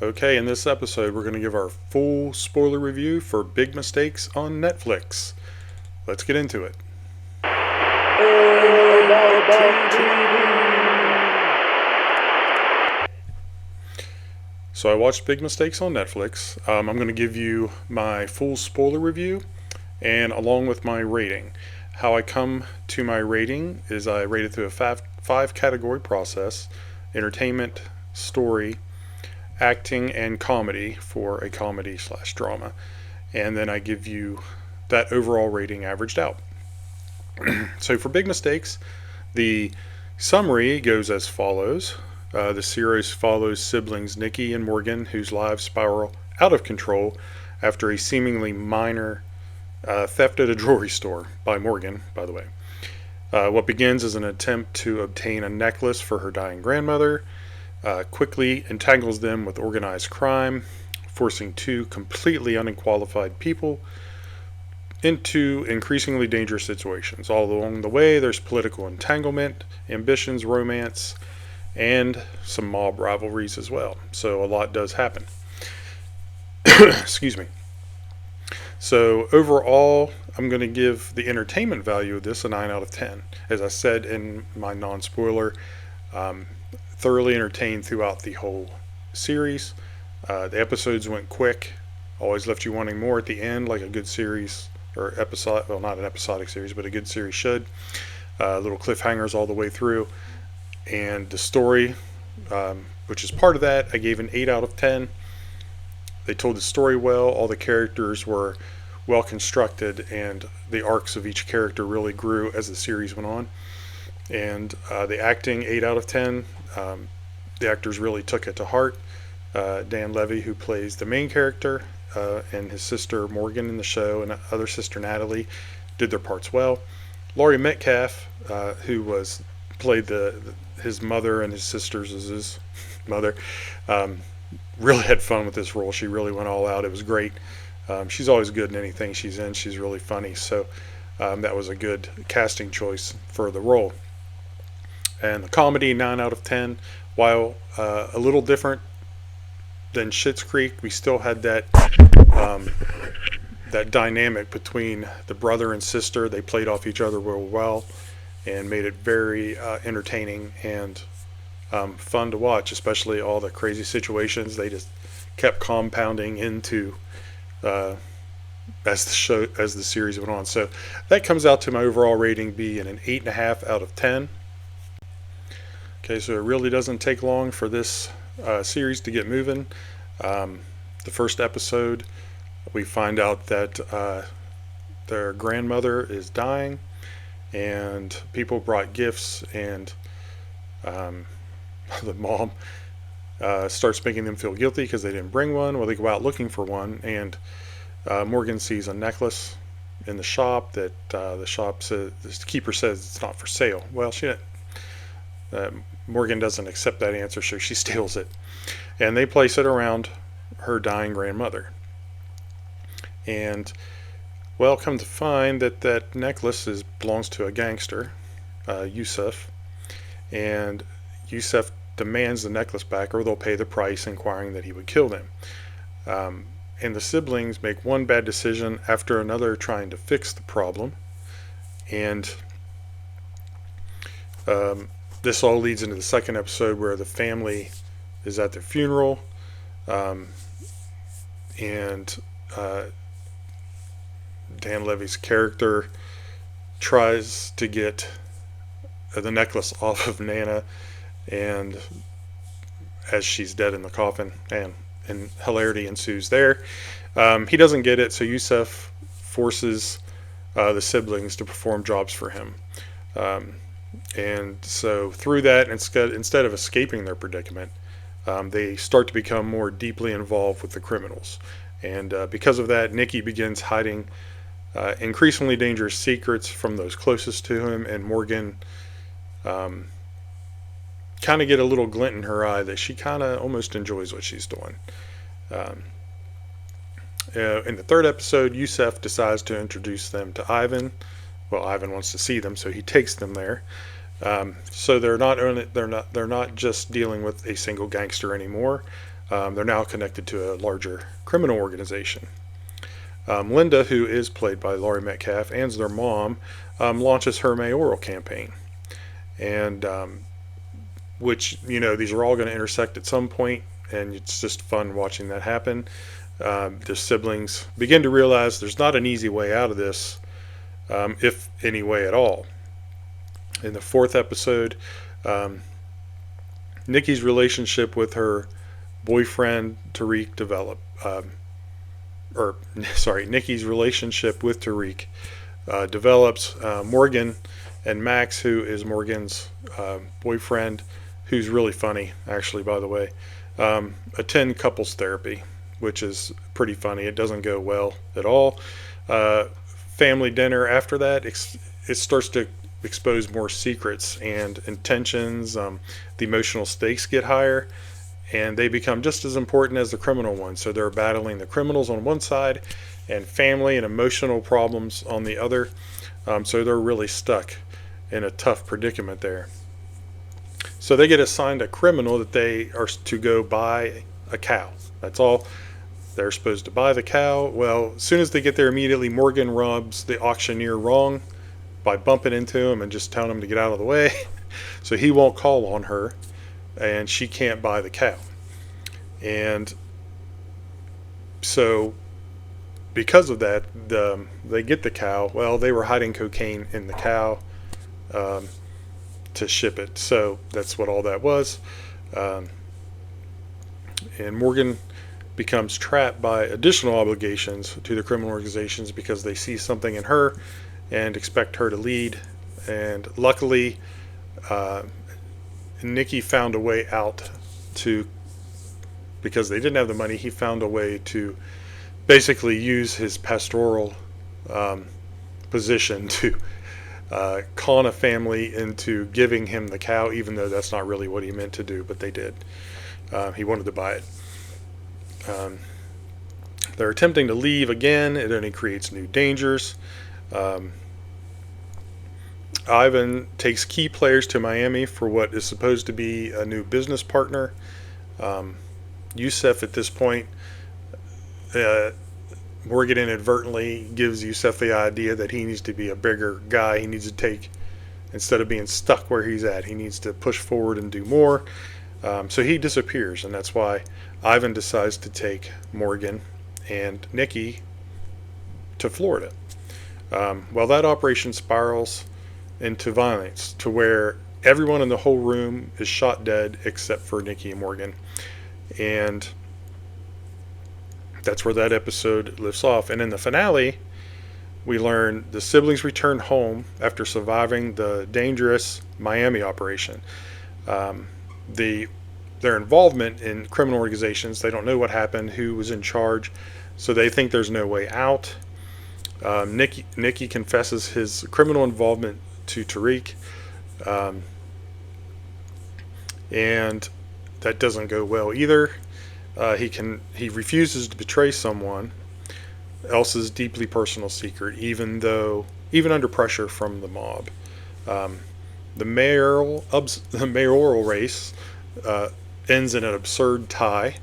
Okay, in this episode, we're going to give our full spoiler review for Big Mistakes on Netflix. Let's get into it. So, I watched Big Mistakes on Netflix. I'm going to give you my full spoiler review and along with my rating. How I come to my rating is I rate it through a five category process: entertainment, story, acting, and comedy for a comedy/slash drama. And then I give you that overall rating averaged out. So for Big Mistakes, the summary goes as follows. The series follows siblings Nikki and Morgan, whose lives spiral out of control after a seemingly minor theft at a jewelry store by Morgan, by the way. What begins as an attempt to obtain a necklace for her dying grandmother quickly entangles them with organized crime, forcing two completely unqualified people into increasingly dangerous situations. All along the way, there's political entanglement, ambitions, romance, and some mob rivalries as well. So a lot does happen. Excuse me. So overall, I'm going to give the entertainment value of this a 9 out of 10. As I said in my non-spoiler, thoroughly entertained throughout the whole series. The episodes went quick, always left you wanting more at the end, like a good series or episode. Well, not an episodic series, but a good series should. Little cliffhangers all the way through, and the story, which is part of that, I gave an 8 out of 10. They told the story well. All the characters were well constructed, and the arcs of each character really grew as the series went on. And the acting, 8 out of 10. The actors really took it to heart. Dan Levy, who plays the main character, and his sister Morgan in the show, and other sister Natalie, did their parts well. Laurie Metcalf, who played his mother and his sisters as his mother, really had fun with this role. She really went all out. It was great. She's always good in anything she's in. She's really funny. So that was a good casting choice for the role. And the comedy, 9 out of 10. While a little different than Schitt's Creek, we still had that dynamic between the brother and sister. They played off each other real well and made it very entertaining and fun to watch, especially all the crazy situations they just kept compounding into as the series went on. So that comes out to my overall rating being an 8.5 out of 10. Okay, so it really doesn't take long for this series to get moving. The first episode, we find out that their grandmother is dying, and people brought gifts, and the mom starts making them feel guilty because they didn't bring one. Well, they go out looking for one, and Morgan sees a necklace in the shop that the keeper says it's not for sale. Well, Morgan doesn't accept that answer, so she steals it. And they place it around her dying grandmother. And, well, come to find that necklace belongs to a gangster, Yusuf. And Yusuf demands the necklace back, or they'll pay the price, inquiring that he would kill them. And the siblings make one bad decision after another trying to fix the problem. And this all leads into the second episode where the family is at the funeral, and Dan Levy's character tries to get the necklace off of Nana, and as she's dead in the coffin, and hilarity ensues there. He doesn't get it, so Yusuf forces the siblings to perform jobs for him. And so through that, instead of escaping their predicament, they start to become more deeply involved with the criminals. And because of that, Nikki begins hiding increasingly dangerous secrets from those closest to him, and Morgan kind of get a little glint in her eye that she kind of almost enjoys what she's doing. In the third episode, Yusuf decides to introduce them to Ivan. Well, Ivan wants to see them, so he takes them there. So they're not just dealing with a single gangster anymore. They're now connected to a larger criminal organization. Linda, who is played by Laurie Metcalf, and their mom, launches her mayoral campaign. And which, these are all going to intersect at some point, and it's just fun watching that happen. The siblings begin to realize there's not an easy way out of this, if any way at all. In the fourth episode, Nikki's relationship with her boyfriend Tariq Nikki's relationship with Tariq develops. Morgan and Max, who is Morgan's boyfriend, who's really funny, actually, by the way, attend couples therapy, which is pretty funny. It doesn't go well at all. Family dinner after that, it starts to expose more secrets and intentions. The emotional stakes get higher, and they become just as important as the criminal ones. So they're battling the criminals on one side and family and emotional problems on the other. So they're really stuck in a tough predicament there. So they get assigned a criminal that they are to go buy a cow. That's all. They're supposed to buy the cow. Well, as soon as they get there, immediately Morgan rubs the auctioneer wrong by bumping into him and just telling him to get out of the way. So he won't call on her, and she can't buy the cow. And so because of that, they get the cow. Well, they were hiding cocaine in the cow to ship it. So that's what all that was. And Morgan becomes trapped by additional obligations to the criminal organizations because they see something in her and expect her to lead. And luckily, Nicky found a way out because they didn't have the money, he found a way to basically use his pastoral position to con a family into giving him the cow, even though that's not really what he meant to do, but they did. He wanted to buy it. They're attempting to leave again. It only creates new dangers. Ivan takes key players to Miami for what is supposed to be a new business partner. Yusef, at this point, Morgan inadvertently gives Yusef the idea that he needs to be a bigger guy. He needs to take, instead of being stuck where he's at, he needs to push forward and do more. So he disappears, and that's why Ivan decides to take Morgan and Nicky to Florida. Well, that operation spirals into violence to where everyone in the whole room is shot dead except for Nicky and Morgan. And that's where that episode lifts off. And in the finale, we learn the siblings return home after surviving the dangerous Miami operation. Their involvement in criminal organizations, they don't know what happened, who was in charge, so they think there's no way out. Nicky confesses his criminal involvement to Tariq, and that doesn't go well either. He refuses to betray someone else's deeply personal secret, even under pressure from the mob. The mayoral race ends in an absurd tie,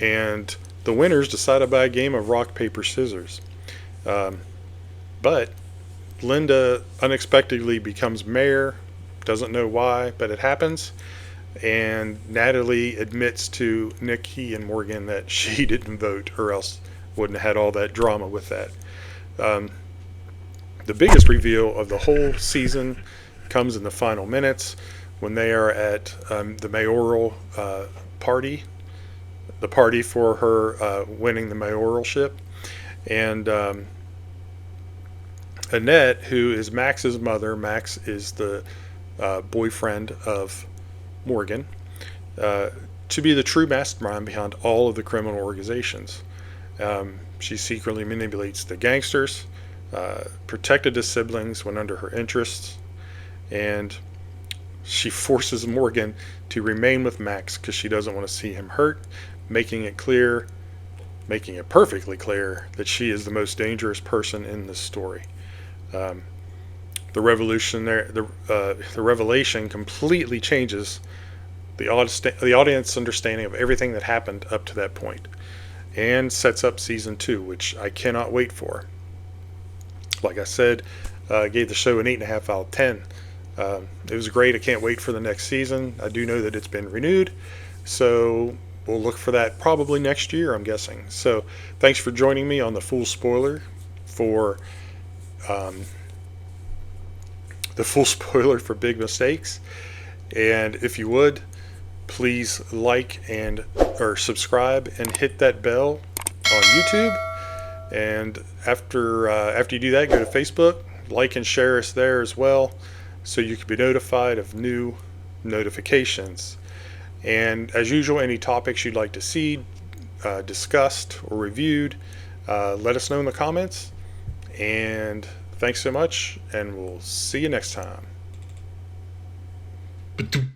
and the winners decided by a game of rock, paper, scissors. But Linda unexpectedly becomes mayor, doesn't know why, but it happens. And Natalie admits to Nicky and Morgan that she didn't vote, or else wouldn't have had all that drama with that. The biggest reveal of the whole season comes in the final minutes when they are at the mayoral party, the party for her winning the mayoralship. And Annette, who is Max's mother, Max is the boyfriend of Morgan, to be the true mastermind behind all of the criminal organizations. She secretly manipulates the gangsters, protected the siblings when under her interests, and she forces Morgan to remain with Max because she doesn't want to see him hurt, making it perfectly clear that she is the most dangerous person in this story. The revelation completely changes the audience understanding of everything that happened up to that point, and sets up season 2, which I cannot wait for. Like I said, gave the show an 8.5 out of 10. It was great. I can't wait for the next season. I do know that it's been renewed, so we'll look for that probably next year, I'm guessing. So thanks for joining me on the full spoiler for Big Mistakes. And if you would, please like and or subscribe and hit that bell on YouTube. And after you do that, go to Facebook, like and share us there as well, so you can be notified of new notifications. And as usual, any topics you'd like to see discussed or reviewed, let us know in the comments. And thanks so much, and we'll see you next time. Ba-doom.